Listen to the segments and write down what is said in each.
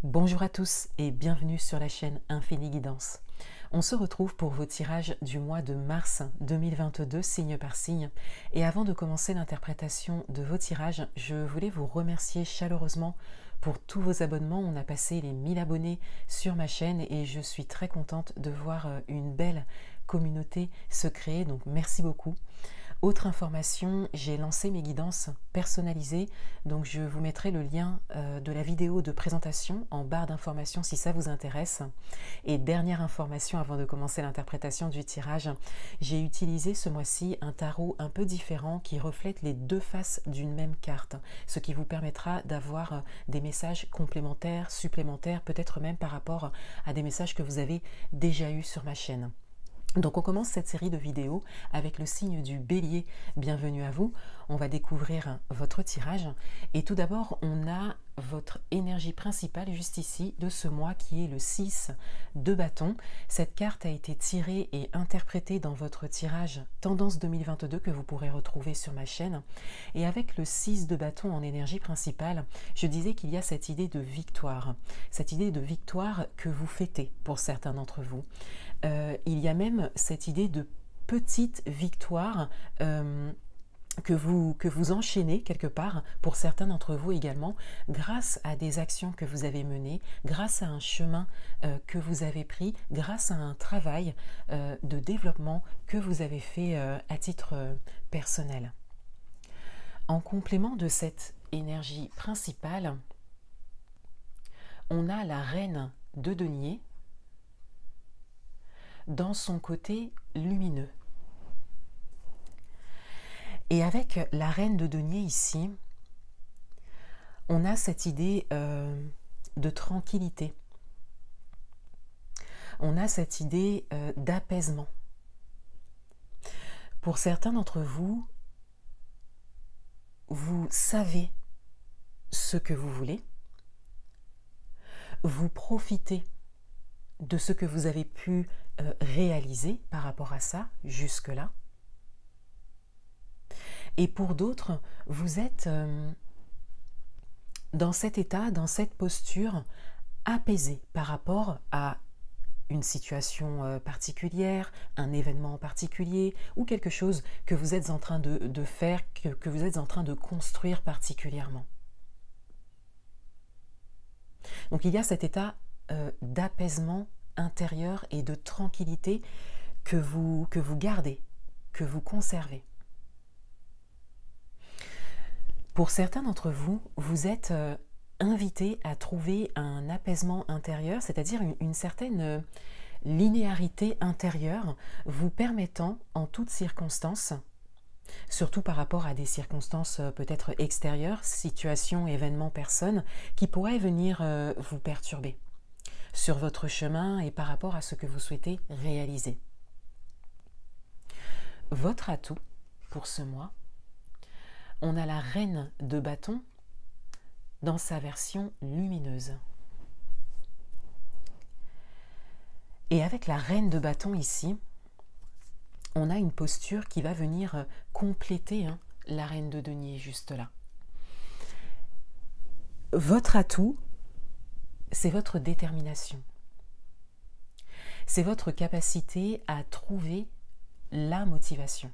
Bonjour à tous et bienvenue sur la chaîne Infini Guidance. On se retrouve pour vos tirages du mois de mars 2022, signe par signe. Et avant de commencer l'interprétation de vos tirages, je voulais vous remercier chaleureusement pour tous vos abonnements. On a passé les 1000 abonnés sur ma chaîne et je suis très contente de voir une belle communauté se créer, donc merci beaucoup. Autre information, j'ai lancé mes guidances personnalisées, donc je vous mettrai le lien de la vidéo de présentation en barre d'informations si ça vous intéresse. Et dernière information avant de commencer l'interprétation du tirage, j'ai utilisé ce mois-ci un tarot un peu différent qui reflète les deux faces d'une même carte, ce qui vous permettra d'avoir des messages complémentaires, supplémentaires, peut-être même par rapport à des messages que vous avez déjà eus sur ma chaîne. Donc on commence cette série de vidéos avec le signe du Bélier. Bienvenue à vous. On va découvrir votre tirage. Et tout d'abord, on a votre énergie principale juste ici de ce mois qui est le 6 de bâton. Cette carte a été tirée et interprétée dans votre tirage Tendance 2022 que vous pourrez retrouver sur ma chaîne. Et avec le 6 de bâton en énergie principale, je disais qu'il y a cette idée de victoire. Cette idée de victoire que vous fêtez pour certains d'entre vous. Il y a même cette idée de petite victoire que vous enchaînez quelque part, pour certains d'entre vous également, grâce à des actions que vous avez menées, grâce à un chemin que vous avez pris, grâce à un travail de développement que vous avez fait à titre personnel. En complément de cette énergie principale, on a la reine de denier dans son côté lumineux. Et avec la reine de denier ici, on a cette idée de tranquillité. On a cette idée d'apaisement. Pour certains d'entre vous, vous savez ce que vous voulez. Vous profitez de ce que vous avez pu réaliser par rapport à ça jusque-là. Et pour d'autres, vous êtes dans cet état, dans cette posture apaisée par rapport à une situation particulière, un événement particulier ou quelque chose que vous êtes en train de faire, que vous êtes en train de construire particulièrement. Donc il y a cet état d'apaisement intérieur et de tranquillité que vous gardez, que vous conservez. Pour certains d'entre vous, vous êtes invités à trouver un apaisement intérieur, c'est-à-dire une certaine linéarité intérieure vous permettant en toutes circonstances, surtout par rapport à des circonstances peut-être extérieures, situations, événements, personnes, qui pourraient venir vous perturber sur votre chemin et par rapport à ce que vous souhaitez réaliser. Votre atout pour ce mois, on a la reine de bâton dans sa version lumineuse. Et avec la reine de bâton ici, on a une posture qui va venir compléter la reine de denier juste là. Votre atout, c'est votre détermination. C'est votre capacité à trouver la motivation.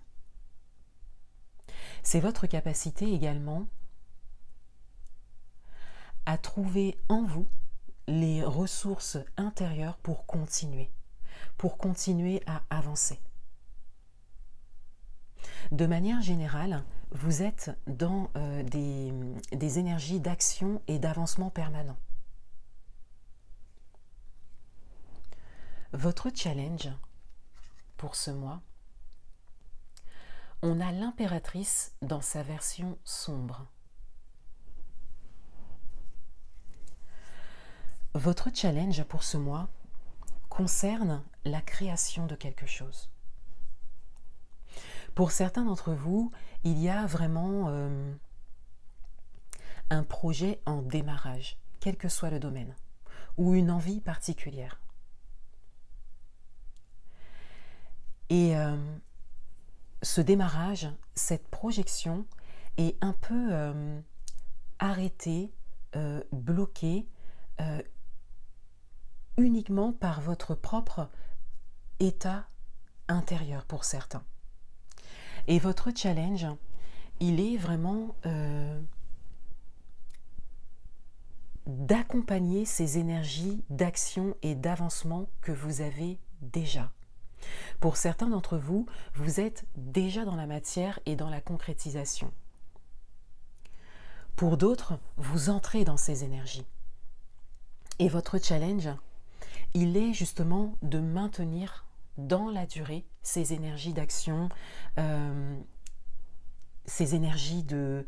C'est votre capacité également à trouver en vous les ressources intérieures pour continuer à avancer. De manière générale, vous êtes dans des énergies d'action et d'avancement permanent. Votre challenge pour ce mois, on a l'impératrice dans sa version sombre. Votre challenge pour ce mois concerne la création de quelque chose. Pour certains d'entre vous, il y a vraiment un projet en démarrage, quel que soit le domaine, ou une envie particulière. Et ce démarrage, cette projection est un peu arrêtée, bloquée, uniquement par votre propre état intérieur pour certains. Et votre challenge, il est vraiment d'accompagner ces énergies d'action et d'avancement que vous avez déjà. Pour certains d'entre vous, vous êtes déjà dans la matière et dans la concrétisation. Pour d'autres, vous entrez dans ces énergies. Et votre challenge, il est justement de maintenir dans la durée ces énergies d'action, ces énergies de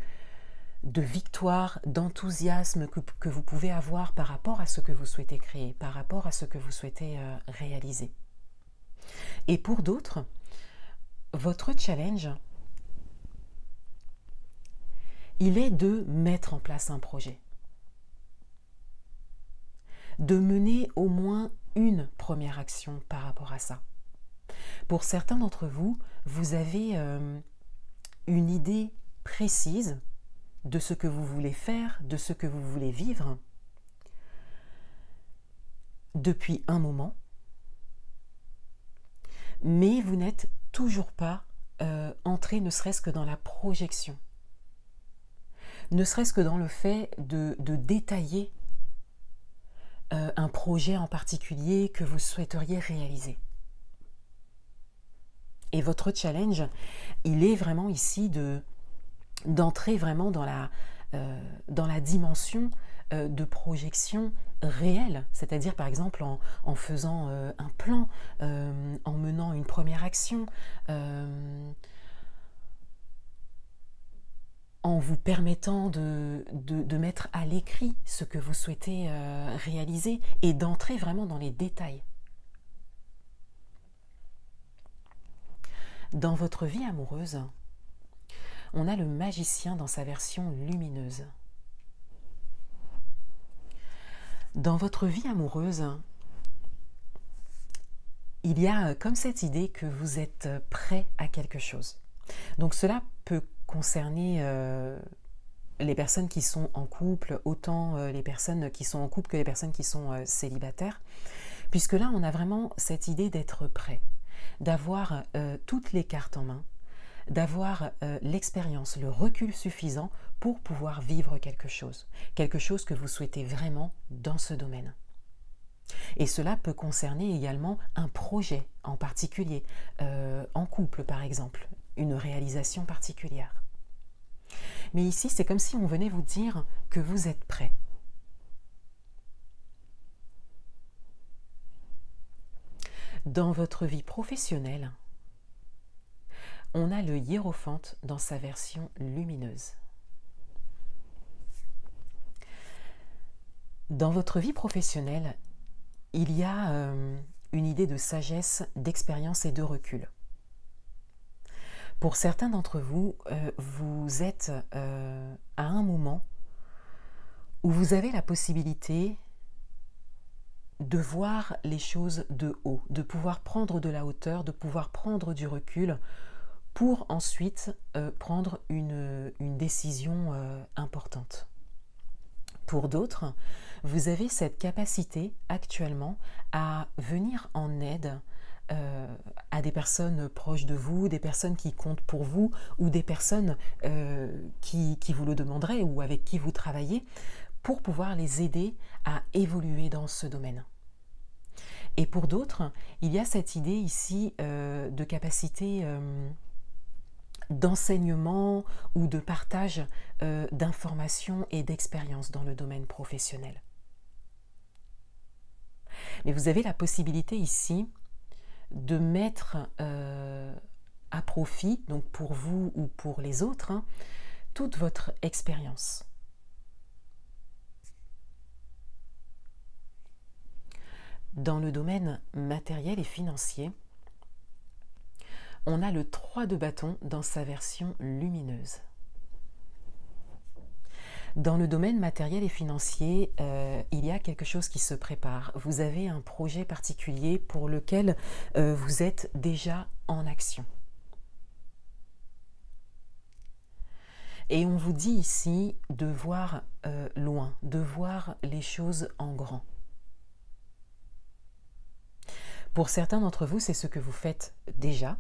victoire, d'enthousiasme que vous pouvez avoir par rapport à ce que vous souhaitez créer, par rapport à ce que vous souhaitez réaliser. Et pour d'autres, votre challenge, il est de mettre en place un projet, de mener au moins une première action par rapport à ça. Pour certains d'entre vous, vous avez une idée précise de ce que vous voulez faire, de ce que vous voulez vivre depuis un moment, mais vous n'êtes toujours pas entré ne serait-ce que dans la projection, ne serait-ce que dans le fait de détailler un projet en particulier que vous souhaiteriez réaliser. Et votre challenge, il est vraiment ici d'entrer vraiment dans la dimension de projection réelle, c'est-à-dire par exemple en faisant un plan, en menant une première action, en vous permettant de mettre à l'écrit ce que vous souhaitez réaliser et d'entrer vraiment dans les détails. Dans votre vie amoureuse, on a le magicien dans sa version lumineuse. Dans votre vie amoureuse, il y a comme cette idée que vous êtes prêt à quelque chose. Donc cela peut concerner les personnes qui sont en couple, autant les personnes qui sont en couple que les personnes qui sont célibataires, puisque là on a vraiment cette idée d'être prêt, d'avoir toutes les cartes en main, d'avoir l'expérience, le recul suffisant pour pouvoir vivre quelque chose que vous souhaitez vraiment dans ce domaine. Et cela peut concerner également un projet en particulier, en couple par exemple, une réalisation particulière. Mais ici, c'est comme si on venait vous dire que vous êtes prêt. Dans votre vie professionnelle, on a le hiérophante dans sa version lumineuse. Dans votre vie professionnelle, il y a une idée de sagesse, d'expérience et de recul. Pour certains d'entre vous, vous êtes à un moment où vous avez la possibilité de voir les choses de haut, de pouvoir prendre de la hauteur, de pouvoir prendre du recul pour ensuite prendre une décision importante. Pour d'autres, vous avez cette capacité actuellement à venir en aide à des personnes proches de vous, des personnes qui comptent pour vous ou des personnes qui vous le demanderaient ou avec qui vous travaillez pour pouvoir les aider à évoluer dans ce domaine. Et pour d'autres, il y a cette idée ici de capacité d'enseignement ou de partage d'informations et d'expériences dans le domaine professionnel. Mais vous avez la possibilité ici de mettre à profit, donc pour vous ou pour les autres, toute votre expérience. Dans le domaine matériel et financier, on a le 3 de bâton dans sa version lumineuse. Dans le domaine matériel et financier, il y a quelque chose qui se prépare. Vous avez un projet particulier pour lequel vous êtes déjà en action. Et on vous dit ici de voir loin, de voir les choses en grand. Pour certains d'entre vous, c'est ce que vous faites déjà.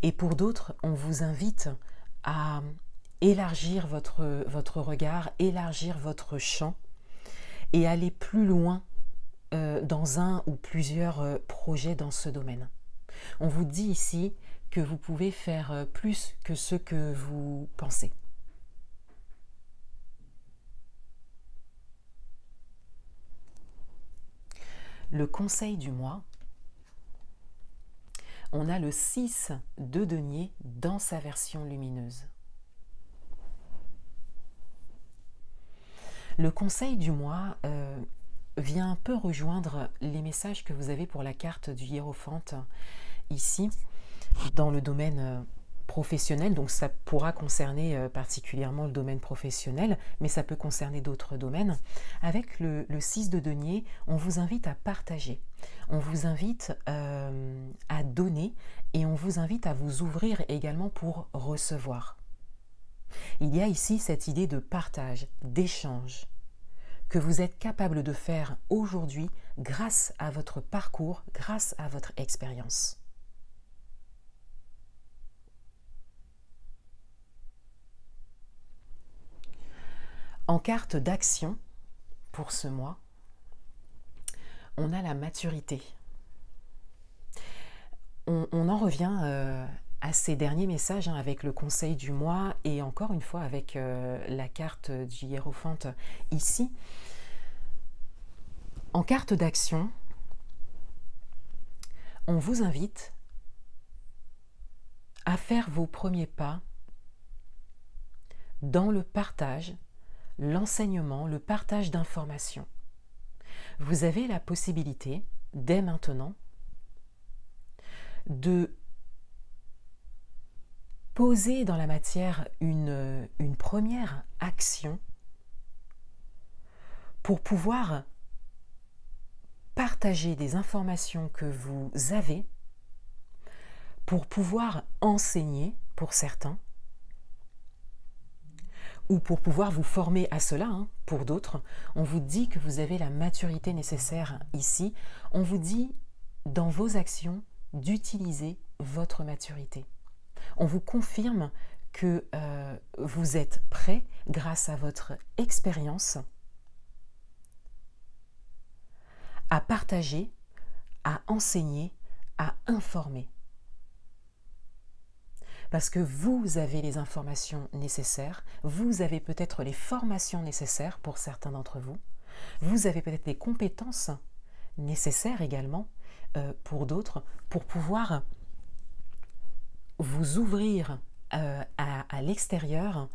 Et pour d'autres, on vous invite à élargir votre regard, élargir votre champ et aller plus loin dans un ou plusieurs projets dans ce domaine. On vous dit ici que vous pouvez faire plus que ce que vous pensez. Le conseil du mois, on a le 6 de denier dans sa version lumineuse. Le conseil du mois vient un peu rejoindre les messages que vous avez pour la carte du hiérophante ici, dans le domaine professionnel. Donc ça pourra concerner particulièrement le domaine professionnel, mais ça peut concerner d'autres domaines. Avec le 6 de denier, on vous invite à partager, on vous invite à donner et on vous invite à vous ouvrir également pour recevoir. Il y a ici cette idée de partage, d'échange, que vous êtes capable de faire aujourd'hui grâce à votre parcours, grâce à votre expérience. En carte d'action, pour ce mois, on a la maturité. On en revient à ces derniers messages avec le conseil du mois et encore une fois avec la carte du hiérophante ici. En carte d'action, on vous invite à faire vos premiers pas dans le partage, l'enseignement, le partage d'informations. Vous avez la possibilité, dès maintenant, de poser dans la matière une première action pour pouvoir partager des informations que vous avez, pour pouvoir enseigner pour certains, ou pour pouvoir vous former à cela, pour d'autres. On vous dit que vous avez la maturité nécessaire ici. On vous dit, dans vos actions, d'utiliser votre maturité. On vous confirme que vous êtes prêt, grâce à votre expérience, à partager, à enseigner, à informer. Parce que vous avez les informations nécessaires, vous avez peut-être les formations nécessaires pour certains d'entre vous, vous avez peut-être les compétences nécessaires également pour d'autres, pour pouvoir vous ouvrir à l'extérieur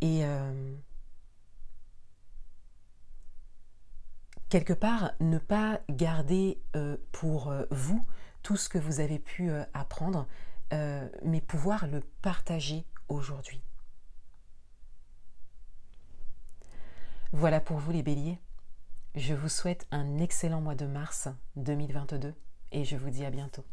et quelque part ne pas garder pour vous tout ce que vous avez pu apprendre, mais pouvoir le partager aujourd'hui. Voilà pour vous les béliers. Je vous souhaite un excellent mois de mars 2022 et je vous dis à bientôt.